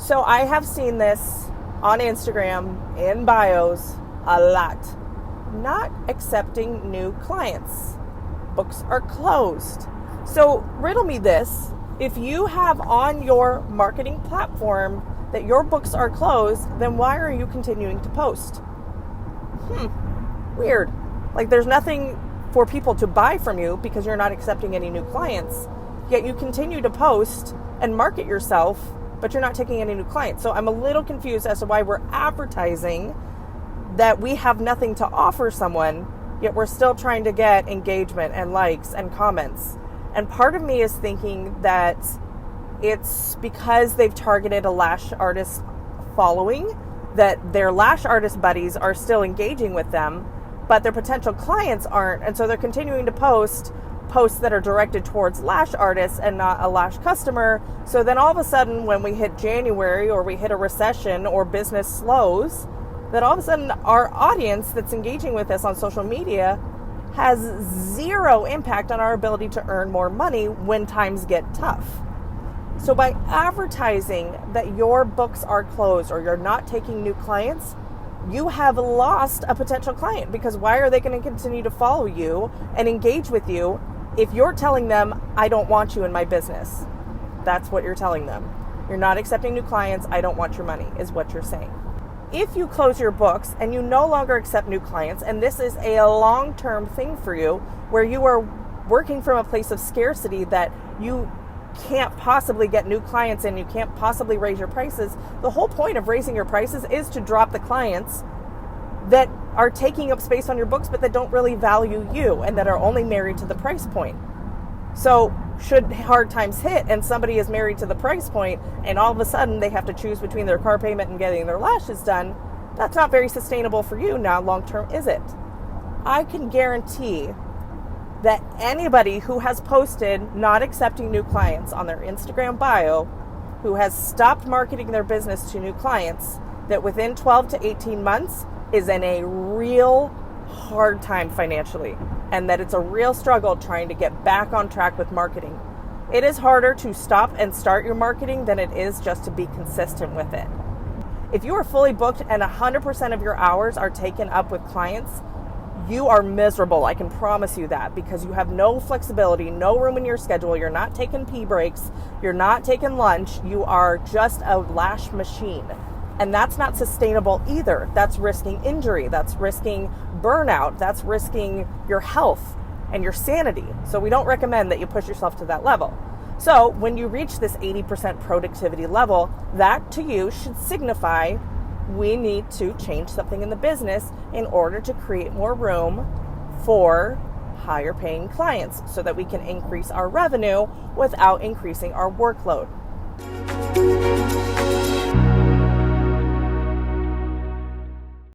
So I have seen this on Instagram, in bios, a lot. Not accepting new clients. Books are closed. So riddle me this. If you have on your marketing platform that your books are closed, then why are you continuing to post? Weird. Like there's nothing for people to buy from you because you're not accepting any new clients. Yet you continue to post and market yourself, but you're not taking any new clients. So I'm a little confused as to why we're advertising that we have nothing to offer someone, yet we're still trying to get engagement and likes and comments. And part of me is thinking that it's because they've targeted a lash artist following, that their lash artist buddies are still engaging with them, but their potential clients aren't. And so they're continuing to posts that are directed towards lash artists and not a lash customer. So then all of a sudden when we hit January or we hit a recession or business slows, that all of a sudden our audience that's engaging with us on social media has zero impact on our ability to earn more money when times get tough. So by advertising that your books are closed or you're not taking new clients, you have lost a potential client, because why are they going to continue to follow you and engage with you if you're telling them, I don't want you in my business? That's what you're telling them. You're not accepting new clients. I don't want your money is what you're saying. If you close your books and you no longer accept new clients, and this is a long-term thing for you where you are working from a place of scarcity that you can't possibly get new clients and you can't possibly raise your prices, the whole point of raising your prices is to drop the clients that are taking up space on your books but that don't really value you and that are only married to the price point. So should hard times hit and somebody is married to the price point and all of a sudden they have to choose between their car payment and getting their lashes done, that's not very sustainable for you now long term, is it? I can guarantee that anybody who has posted not accepting new clients on their Instagram bio, who has stopped marketing their business to new clients, that within 12 to 18 months is in a real hard time financially, and that it's a real struggle trying to get back on track with marketing. It is harder to stop and start your marketing than it is just to be consistent with it. If you are fully booked and 100% of your hours are taken up with clients, you are miserable. I can promise you that, because you have no flexibility, no room in your schedule. You're not taking pee breaks. You're not taking lunch. You are just a lash machine. And that's not sustainable either. That's risking injury. That's risking burnout. That's risking your health and your sanity. So we don't recommend that you push yourself to that level. So when you reach this 80% productivity level, that to you should signify we need to change something in the business in order to create more room for higher paying clients so that we can increase our revenue without increasing our workload.